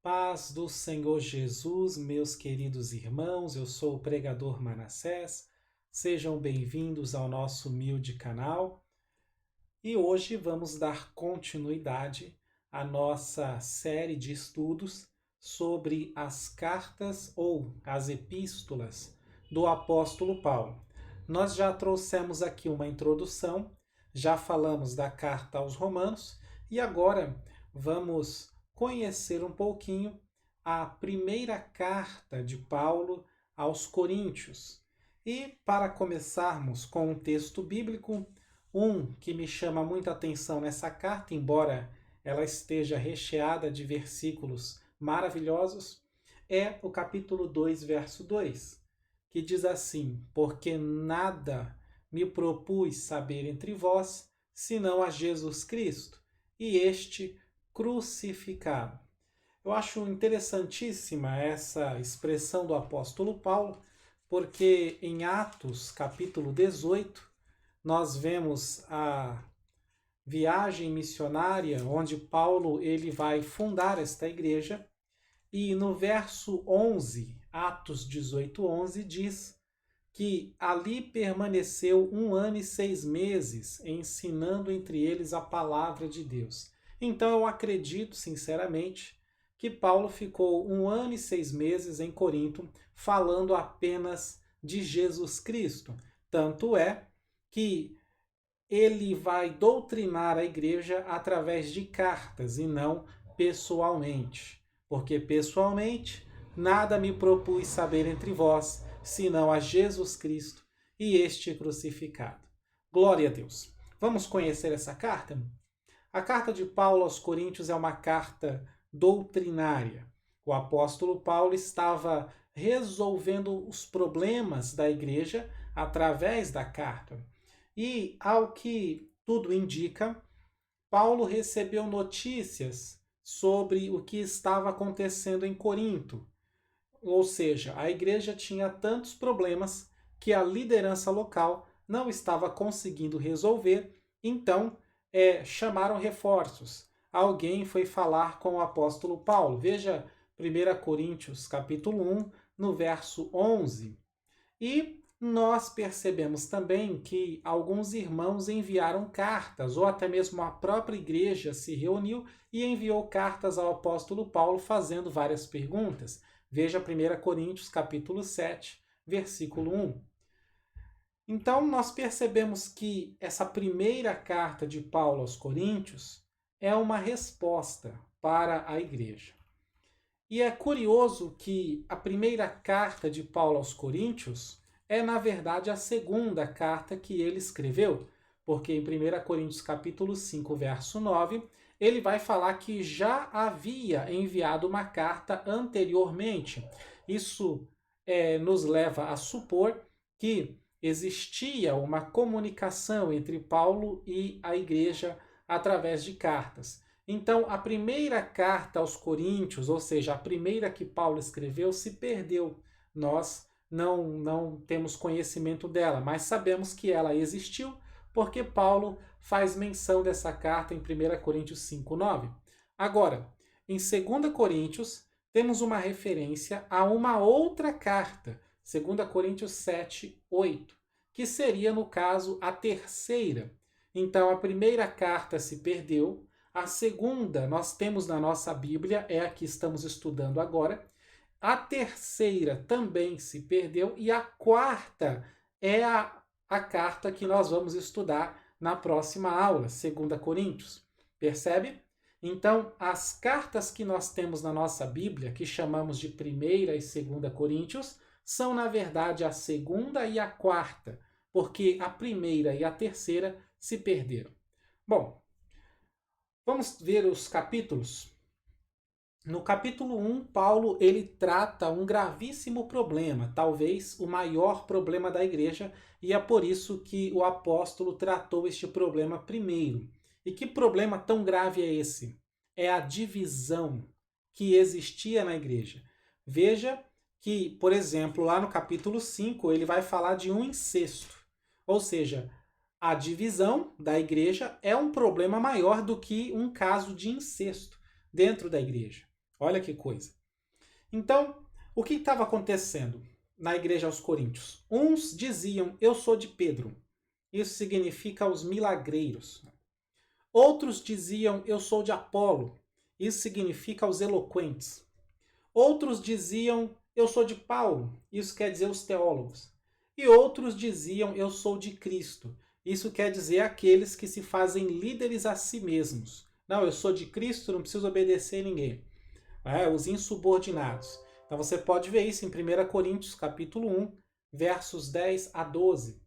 Paz do Senhor Jesus, meus queridos irmãos, eu sou o pregador Manassés. Sejam bem-vindos ao nosso humilde canal. E hoje vamos dar continuidade à nossa série de estudos sobre as cartas ou as epístolas do apóstolo Paulo. Nós já trouxemos aqui uma introdução, já falamos da carta aos Romanos e agora vamos conhecer um pouquinho a primeira carta de Paulo aos Coríntios. E para começarmos com um texto bíblico, um que me chama muita atenção nessa carta, embora ela esteja recheada de versículos maravilhosos, é o capítulo 2, verso 2, que diz assim: Porque nada me propus saber entre vós, senão a Jesus Cristo, e este crucificado. Eu acho interessantíssima essa expressão do apóstolo Paulo, porque em Atos, capítulo 18, nós vemos a viagem missionária onde Paulo ele vai fundar esta igreja, e no verso 11, Atos 18, 11, diz que ali permaneceu 1 ano e 6 meses, ensinando entre eles a palavra de Deus. Então eu acredito, sinceramente, que Paulo ficou 1 ano e 6 meses em Corinto falando apenas de Jesus Cristo. Tanto é que ele vai doutrinar a igreja através de cartas e não pessoalmente. Porque pessoalmente nada me propus saber entre vós, senão a Jesus Cristo e este crucificado. Glória a Deus. Vamos conhecer essa carta? A carta de Paulo aos Coríntios é uma carta doutrinária. O apóstolo Paulo estava resolvendo os problemas da igreja através da carta. E, ao que tudo indica, Paulo recebeu notícias sobre o que estava acontecendo em Corinto. Ou seja, a igreja tinha tantos problemas que a liderança local não estava conseguindo resolver, então chamaram reforços. Alguém foi falar com o apóstolo Paulo. Veja 1 Coríntios capítulo 1, no verso 11. E nós percebemos também que alguns irmãos enviaram cartas, ou até mesmo a própria igreja se reuniu e enviou cartas ao apóstolo Paulo fazendo várias perguntas. Veja 1 Coríntios capítulo 7, versículo 1. Então nós percebemos que essa primeira carta de Paulo aos Coríntios é uma resposta para a igreja. E é curioso que a primeira carta de Paulo aos Coríntios é, na verdade, a segunda carta que ele escreveu, porque em 1 Coríntios capítulo 5, verso 9, ele vai falar que já havia enviado uma carta anteriormente. Isso nos leva a supor que existia uma comunicação entre Paulo e a igreja através de cartas. Então, a primeira carta aos Coríntios, ou seja, a primeira que Paulo escreveu, se perdeu. Nós não temos conhecimento dela, mas sabemos que ela existiu porque Paulo faz menção dessa carta em 1 Coríntios 5:9. Agora, em 2 Coríntios, temos uma referência a uma outra carta, 2 Coríntios 7:8, que seria, no caso, a terceira. Então, a primeira carta se perdeu, a segunda nós temos na nossa Bíblia, é a que estamos estudando agora. A terceira também se perdeu e a quarta é a carta que nós vamos estudar na próxima aula, 2 Coríntios. Percebe? Então, as cartas que nós temos na nossa Bíblia, que chamamos de 1 e 2 Coríntios, são, na verdade, a segunda e a quarta, porque a primeira e a terceira se perderam. Bom, vamos ver os capítulos. No capítulo 1, Paulo ele trata um gravíssimo problema, talvez o maior problema da igreja, e é por isso que o apóstolo tratou este problema primeiro. E que problema tão grave é esse? É a divisão que existia na igreja. Veja que, por exemplo, lá no capítulo 5, ele vai falar de um incesto. Ou seja, a divisão da igreja é um problema maior do que um caso de incesto dentro da igreja. Olha que coisa. Então, o que estava acontecendo na igreja aos Coríntios? Uns diziam, eu sou de Pedro. Isso significa os milagreiros. Outros diziam, eu sou de Apolo. Isso significa os eloquentes. Outros diziam, eu sou de Paulo. Isso quer dizer os teólogos. E outros diziam, eu sou de Cristo. Isso quer dizer aqueles que se fazem líderes a si mesmos. Não, eu sou de Cristo, não preciso obedecer a ninguém. Os insubordinados. Então você pode ver isso em 1 Coríntios capítulo 1, versos 10 a 12.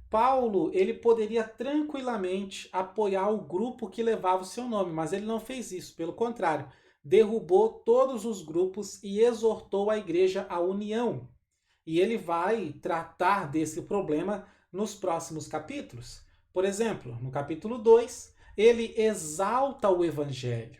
Paulo, ele poderia tranquilamente apoiar o grupo que levava o seu nome, mas ele não fez isso, pelo contrário, derrubou todos os grupos e exortou a igreja à união. E ele vai tratar desse problema nos próximos capítulos. Por exemplo, no capítulo 2, ele exalta o evangelho.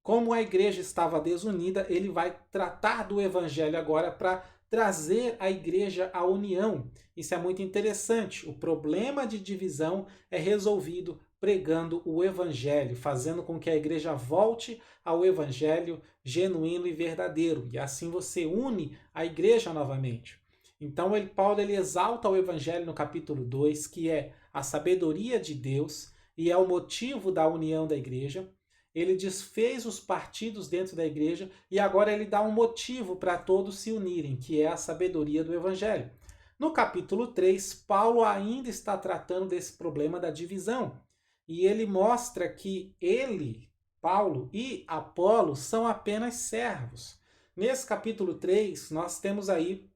Como a igreja estava desunida, ele vai tratar do evangelho agora para trazer a igreja à união. Isso é muito interessante. O problema de divisão é resolvido pregando o evangelho, fazendo com que a igreja volte ao evangelho genuíno e verdadeiro. E assim você une a igreja novamente. Então, Paulo exalta o evangelho no capítulo 2, que é a sabedoria de Deus e é o motivo da união da igreja. Ele desfez os partidos dentro da igreja e agora ele dá um motivo para todos se unirem, que é a sabedoria do evangelho. No capítulo 3, Paulo ainda está tratando desse problema da divisão. E ele mostra que ele, Paulo e Apolo, são apenas servos. Nesse capítulo 3, nós temos aí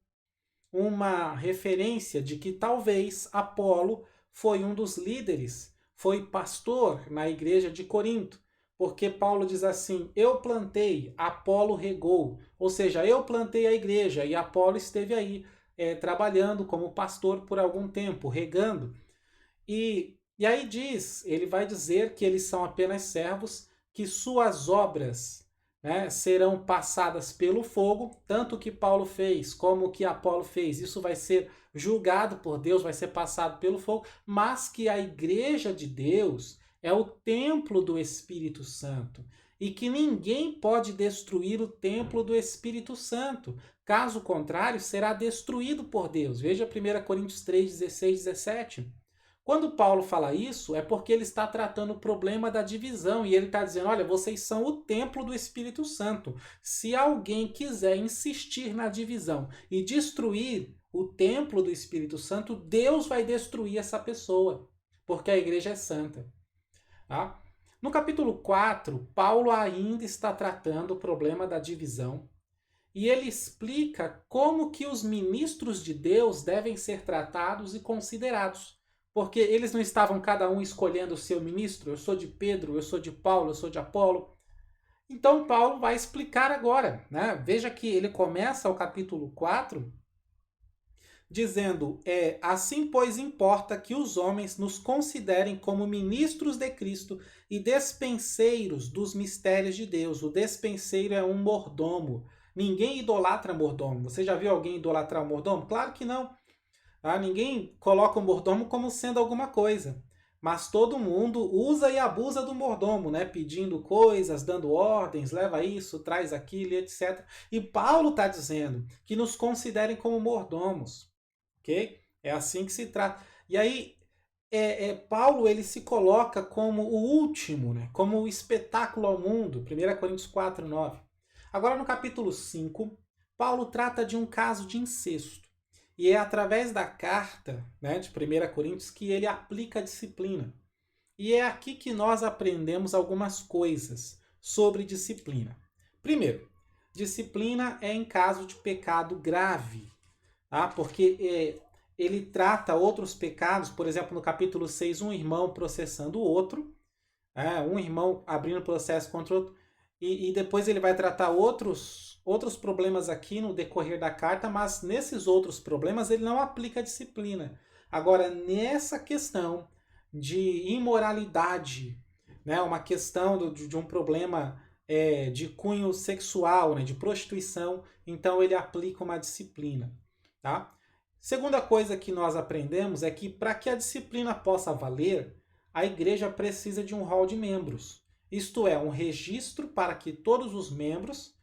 uma referência de que talvez Apolo foi um dos líderes, foi pastor na igreja de Corinto. Porque Paulo diz assim, eu plantei, Apolo regou. Ou seja, eu plantei a igreja e Apolo esteve aí trabalhando como pastor por algum tempo, regando. E aí ele vai dizer que eles são apenas servos, que suas obras serão passadas pelo fogo, tanto o que Paulo fez como o que Apolo fez. Isso vai ser julgado por Deus, vai ser passado pelo fogo, mas que a igreja de Deus é o templo do Espírito Santo e que ninguém pode destruir o templo do Espírito Santo. Caso contrário, será destruído por Deus. Veja 1 Coríntios 3, 16, 17. Quando Paulo fala isso, é porque ele está tratando o problema da divisão e ele está dizendo, olha, vocês são o templo do Espírito Santo. Se alguém quiser insistir na divisão e destruir o templo do Espírito Santo, Deus vai destruir essa pessoa, porque a igreja é santa. Tá? No capítulo 4, Paulo ainda está tratando o problema da divisão e ele explica como que os ministros de Deus devem ser tratados e considerados. Porque eles não estavam cada um escolhendo o seu ministro, eu sou de Pedro, eu sou de Paulo, eu sou de Apolo. Então Paulo vai explicar agora. Veja que ele começa o capítulo 4 dizendo, assim pois importa que os homens nos considerem como ministros de Cristo e despenseiros dos mistérios de Deus. O despenseiro é um mordomo. Ninguém idolatra mordomo. Você já viu alguém idolatrar o mordomo? Claro que não. Ninguém coloca o mordomo como sendo alguma coisa. Mas todo mundo usa e abusa do mordomo, pedindo coisas, dando ordens, leva isso, traz aquilo, etc. E Paulo está dizendo que nos considerem como mordomos. Ok? É assim que se trata. E aí, Paulo ele se coloca como o último, como o espetáculo ao mundo. 1 Coríntios 4, 9. Agora, no capítulo 5, Paulo trata de um caso de incesto. E é através da carta de 1 Coríntios que ele aplica a disciplina. E é aqui que nós aprendemos algumas coisas sobre disciplina. Primeiro, disciplina é em caso de pecado grave. Porque ele trata outros pecados, por exemplo, no capítulo 6, um irmão processando o outro, um irmão abrindo processo contra o outro, e depois ele vai tratar outros problemas aqui no decorrer da carta, mas nesses outros problemas ele não aplica a disciplina. Agora, nessa questão de imoralidade, uma questão de um problema de cunho sexual, de prostituição, então ele aplica uma disciplina. Tá? Segunda coisa que nós aprendemos é que para que a disciplina possa valer, a igreja precisa de um rol de membros. Isto é, um registro para que todos os membros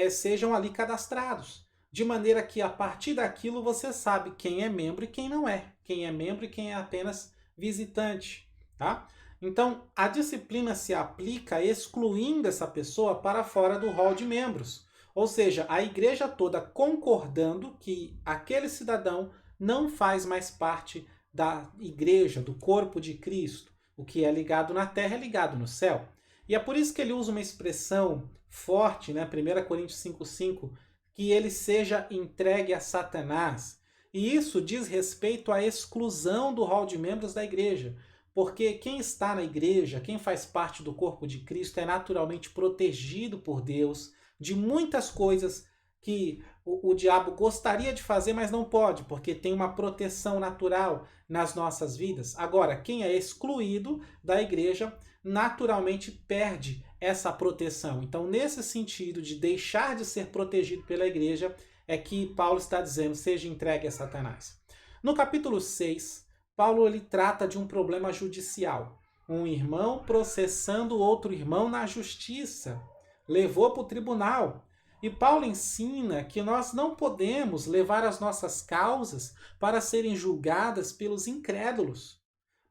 sejam ali cadastrados. De maneira que a partir daquilo você sabe quem é membro e quem não é. Quem é membro e quem é apenas visitante. Tá? Então, a disciplina se aplica excluindo essa pessoa para fora do rol de membros. Ou seja, a igreja toda concordando que aquele cidadão não faz mais parte da igreja, do corpo de Cristo. O que é ligado na terra é ligado no céu. E é por isso que ele usa uma expressão forte, né? 1 Coríntios 5,5, que ele seja entregue a Satanás. E isso diz respeito à exclusão do rol de membros da igreja. Porque quem está na igreja, quem faz parte do corpo de Cristo, é naturalmente protegido por Deus de muitas coisas que o diabo gostaria de fazer, mas não pode, porque tem uma proteção natural nas nossas vidas. Agora, quem é excluído da igreja, naturalmente perde essa proteção. Então, nesse sentido de deixar de ser protegido pela igreja, é que Paulo está dizendo, seja entregue a Satanás. No capítulo 6, Paulo ele trata de um problema judicial. Um irmão processando outro irmão na justiça. Levou para o tribunal. E Paulo ensina que nós não podemos levar as nossas causas para serem julgadas pelos incrédulos,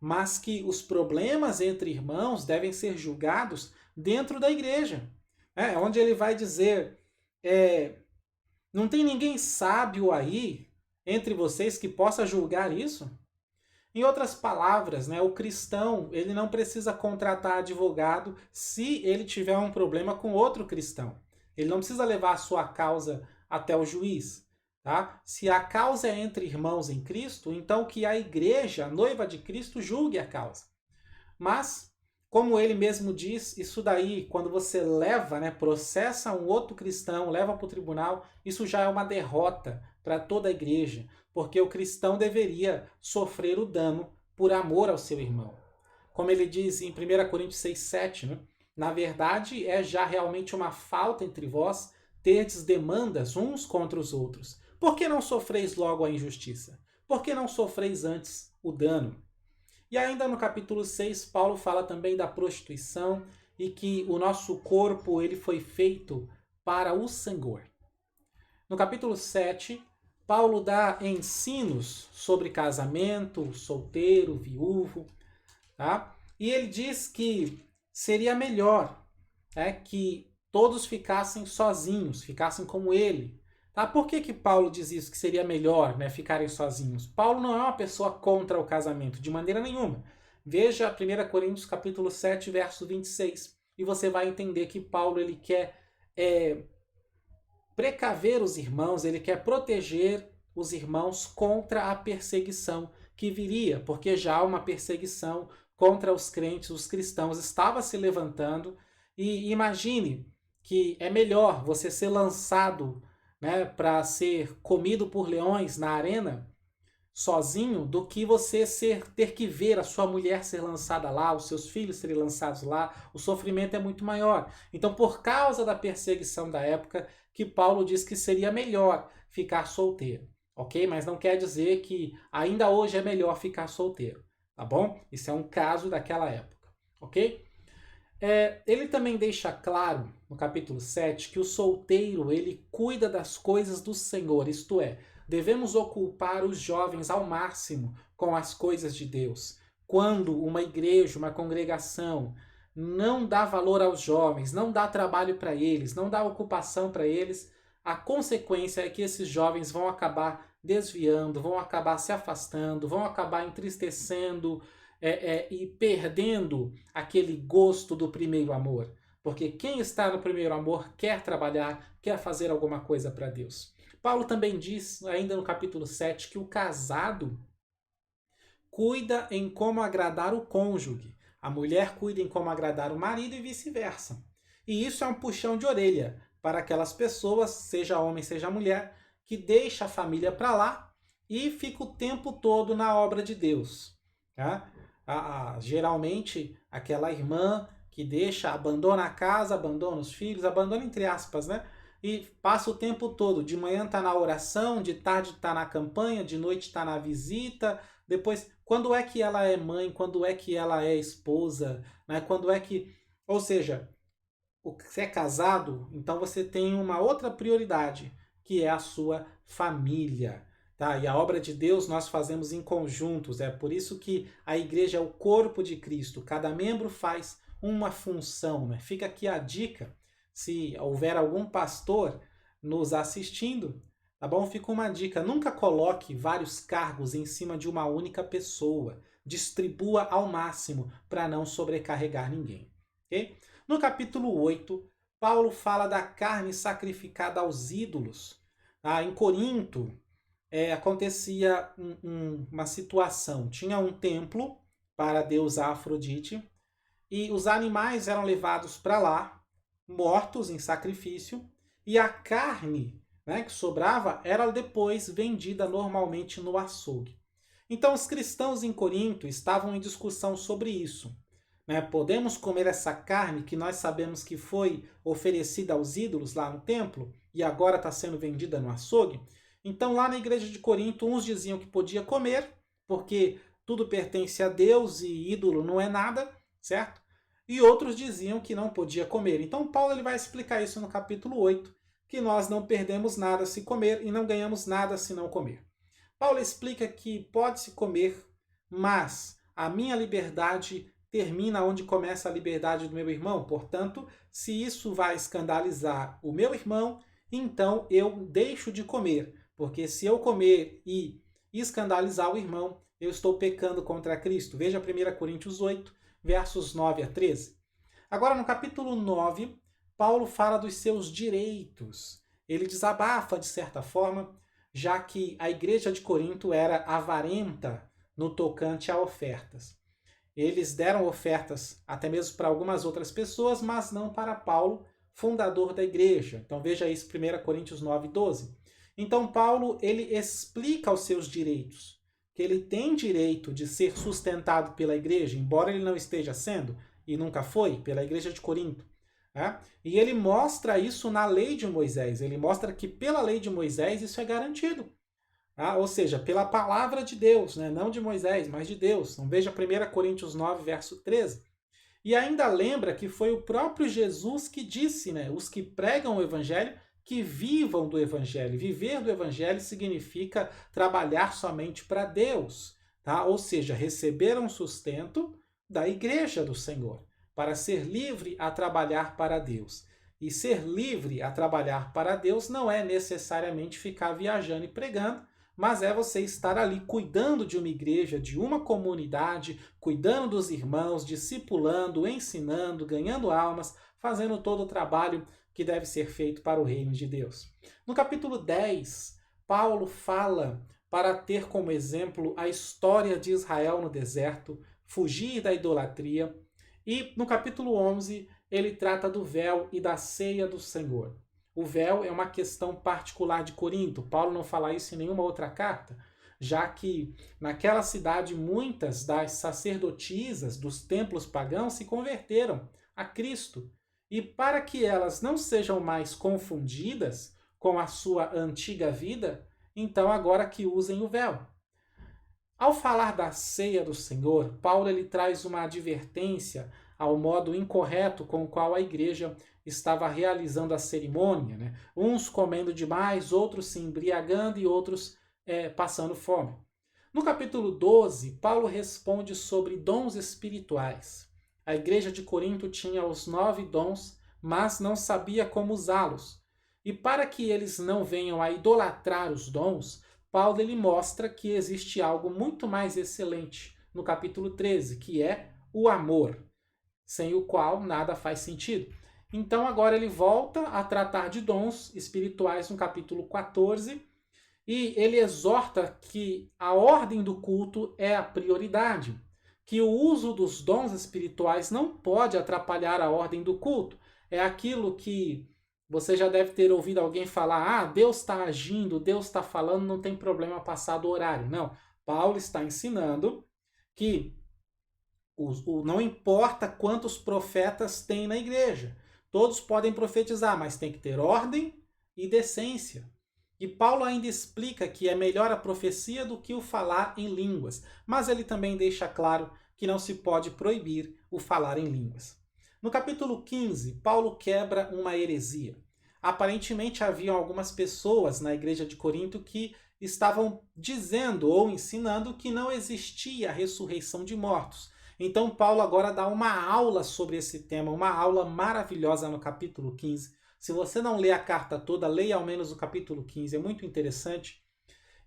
mas que os problemas entre irmãos devem ser julgados dentro da igreja. Onde ele vai dizer, não tem ninguém sábio aí entre vocês que possa julgar isso? Em outras palavras, o cristão ele não precisa contratar advogado se ele tiver um problema com outro cristão. Ele não precisa levar a sua causa até o juiz. Tá? Se a causa é entre irmãos em Cristo, então que a igreja, a noiva de Cristo, julgue a causa. Mas, como ele mesmo diz, isso daí, quando você leva, processa um outro cristão, leva para o tribunal, isso já é uma derrota para toda a igreja, porque o cristão deveria sofrer o dano por amor ao seu irmão. Como ele diz em 1 Coríntios 6,7, na verdade é já realmente uma falta entre vós terdes demandas uns contra os outros. Por que não sofreis logo a injustiça? Por que não sofreis antes o dano? E ainda no capítulo 6, Paulo fala também da prostituição e que o nosso corpo ele foi feito para o Senhor. No capítulo 7, Paulo dá ensinos sobre casamento, solteiro, viúvo, tá? E ele diz que seria melhor que todos ficassem sozinhos, ficassem como ele. Tá? Por que Paulo diz isso, que seria melhor ficarem sozinhos? Paulo não é uma pessoa contra o casamento, de maneira nenhuma. Veja 1 Coríntios capítulo 7, verso 26, e você vai entender que Paulo ele quer precaver os irmãos, ele quer proteger os irmãos contra a perseguição que viria, porque já uma perseguição contra os crentes, os cristãos, estava se levantando. E imagine que é melhor você ser lançado para ser comido por leões na arena sozinho do que você ter que ver a sua mulher ser lançada lá, os seus filhos serem lançados lá. O sofrimento é muito maior. Então, por causa da perseguição da época, que Paulo diz que seria melhor ficar solteiro, ok? Mas não quer dizer que ainda hoje é melhor ficar solteiro, tá bom? Isso é um caso daquela época, ok? Ele também deixa claro, no capítulo 7, que o solteiro ele cuida das coisas do Senhor, isto é, devemos ocupar os jovens ao máximo com as coisas de Deus. Quando uma igreja, uma congregação não dá valor aos jovens, não dá trabalho para eles, não dá ocupação para eles, a consequência é que esses jovens vão acabar desviando, vão acabar se afastando, vão acabar entristecendo, e perdendo aquele gosto do primeiro amor. Porque quem está no primeiro amor quer trabalhar, quer fazer alguma coisa para Deus. Paulo também diz, ainda no capítulo 7, que o casado cuida em como agradar o cônjuge. A mulher cuida em como agradar o marido e vice-versa. E isso é um puxão de orelha para aquelas pessoas, seja homem, seja mulher, que deixa a família para lá e fica o tempo todo na obra de Deus. Tá? Geralmente aquela irmã que abandona a casa, abandona os filhos, abandona entre aspas, e passa o tempo todo, de manhã está na oração, de tarde está na campanha, de noite está na visita, depois, quando é que ela é mãe, quando é que ela é esposa, quando é que, ou seja, você é casado, então você tem uma outra prioridade, que é a sua família. Tá? E a obra de Deus nós fazemos em conjuntos. É por isso que a igreja é o corpo de Cristo. Cada membro faz uma função. Né? Fica aqui a dica, se houver algum pastor nos assistindo, tá bom? Fica uma dica, nunca coloque vários cargos em cima de uma única pessoa. Distribua ao máximo para não sobrecarregar ninguém. Okay? No capítulo 8, Paulo fala da carne sacrificada aos ídolos. Em Corinto, acontecia uma situação. Tinha um templo para a deusa Afrodite e os animais eram levados para lá, mortos em sacrifício, e a carne, né, que sobrava era depois vendida normalmente no açougue. Então os cristãos em Corinto estavam em discussão sobre isso. Né? Podemos comer essa carne que nós sabemos que foi oferecida aos ídolos lá no templo e agora está sendo vendida no açougue? Então, lá na igreja de Corinto, uns diziam que podia comer, porque tudo pertence a Deus e ídolo não é nada, certo? E outros diziam que não podia comer. Então, Paulo ele vai explicar isso no capítulo 8, que nós não perdemos nada se comer e não ganhamos nada se não comer. Paulo explica que pode-se comer, mas a minha liberdade termina onde começa a liberdade do meu irmão. Portanto, se isso vai escandalizar o meu irmão, então eu deixo de comer. Porque se eu comer e escandalizar o irmão, eu estou pecando contra Cristo. Veja 1 Coríntios 8, versos 9 a 13. Agora, no capítulo 9, Paulo fala dos seus direitos. Ele desabafa, de certa forma, já que a igreja de Corinto era avarenta no tocante a ofertas. Eles deram ofertas até mesmo para algumas outras pessoas, mas não para Paulo, fundador da igreja. Então veja isso, 1 Coríntios 9, 12. Então Paulo ele explica os seus direitos, que ele tem direito de ser sustentado pela igreja, embora ele não esteja sendo, e nunca foi, pela igreja de Corinto. Né? E ele mostra isso na lei de Moisés, ele mostra que pela lei de Moisés isso é garantido. Ou seja, pela palavra de Deus, né? Não de Moisés, mas de Deus. Então veja 1 Coríntios 9, verso 13. E ainda lembra que foi o próprio Jesus que disse, né? Os que pregam o evangelho, que vivam do evangelho. Viver do evangelho significa trabalhar somente para Deus. Tá? Ou seja, receber um sustento da igreja do Senhor, para ser livre a trabalhar para Deus. E ser livre a trabalhar para Deus não é necessariamente ficar viajando e pregando, mas é você estar ali cuidando de uma igreja, de uma comunidade, cuidando dos irmãos, discipulando, ensinando, ganhando almas, fazendo todo o trabalho que deve ser feito para o reino de Deus. No capítulo 10, Paulo fala para ter como exemplo a história de Israel no deserto, fugir da idolatria, e no capítulo 11 ele trata do véu e da ceia do Senhor. O véu é uma questão particular de Corinto. Paulo não fala isso em nenhuma outra carta, já que naquela cidade muitas das sacerdotisas dos templos pagãos se converteram a Cristo. E para que elas não sejam mais confundidas com a sua antiga vida, então agora que usem o véu. Ao falar da ceia do Senhor, Paulo ele traz uma advertência ao modo incorreto com o qual a igreja estava realizando a cerimônia, né? Uns comendo demais, outros se embriagando e outros passando fome. No capítulo 12, Paulo responde sobre dons espirituais. A igreja de Corinto tinha os 9 dons, mas não sabia como usá-los. E para que eles não venham a idolatrar os dons, Paulo ele mostra que existe algo muito mais excelente no capítulo 13, que é o amor, sem o qual nada faz sentido. Então agora ele volta a tratar de dons espirituais no capítulo 14 e ele exorta que a ordem do culto é a prioridade, que o uso dos dons espirituais não pode atrapalhar a ordem do culto. É aquilo que você já deve ter ouvido alguém falar, Deus está agindo, Deus está falando, não tem problema passar do horário. Não, Paulo está ensinando que não importa quantos profetas tem na igreja, todos podem profetizar, mas tem que ter ordem e decência. E Paulo ainda explica que é melhor a profecia do que o falar em línguas, mas ele também deixa claro que não se pode proibir o falar em línguas. No capítulo 15, Paulo quebra uma heresia. Aparentemente haviam algumas pessoas na igreja de Corinto que estavam dizendo ou ensinando que não existia a ressurreição de mortos. Então Paulo agora dá uma aula sobre esse tema, uma aula maravilhosa no capítulo 15. Se você não lê a carta toda, leia ao menos o capítulo 15, é muito interessante.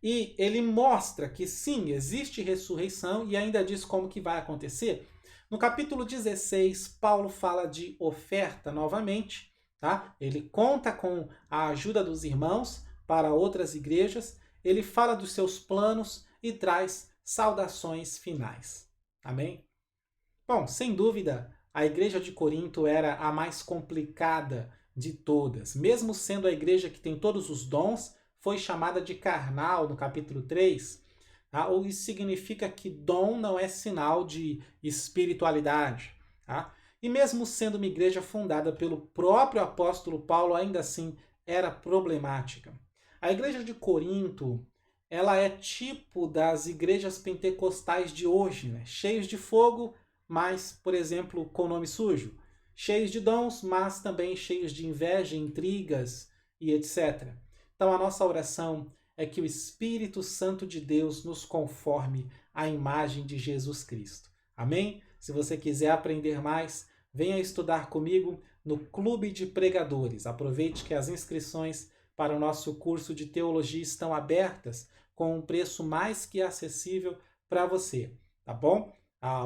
E ele mostra que sim, existe ressurreição e ainda diz como que vai acontecer. No capítulo 16, Paulo fala de oferta novamente, tá? Ele conta com a ajuda dos irmãos para outras igrejas, ele fala dos seus planos e traz saudações finais. Amém? Bom, sem dúvida, a igreja de Corinto era a mais complicada de todas. Mesmo sendo a igreja que tem todos os dons, foi chamada de carnal no capítulo 3. Tá? Isso significa que dom não é sinal de espiritualidade. Tá? E mesmo sendo uma igreja fundada pelo próprio apóstolo Paulo, ainda assim era problemática. A igreja de Corinto, ela é tipo das igrejas pentecostais de hoje, né? Cheios de fogo, mas, por exemplo, com nome sujo. Cheios de dons, mas também cheios de inveja, intrigas e etc. Então a nossa oração é que o Espírito Santo de Deus nos conforme à imagem de Jesus Cristo. Amém? Se você quiser aprender mais, venha estudar comigo no Clube de Pregadores. Aproveite que as inscrições para o nosso curso de teologia estão abertas com um preço mais que acessível para você, tá bom?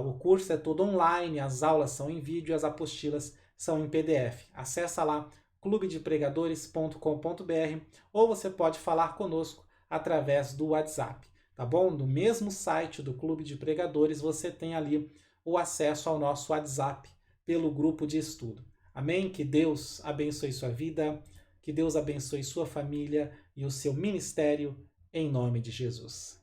O curso é todo online, as aulas são em vídeo, as apostilas são em PDF. Acesse lá clubedepregadores.com.br ou você pode falar conosco através do WhatsApp, tá bom? No mesmo site do Clube de Pregadores você tem ali o acesso ao nosso WhatsApp pelo grupo de estudo. Amém? Que Deus abençoe sua vida, que Deus abençoe sua família e o seu ministério em nome de Jesus.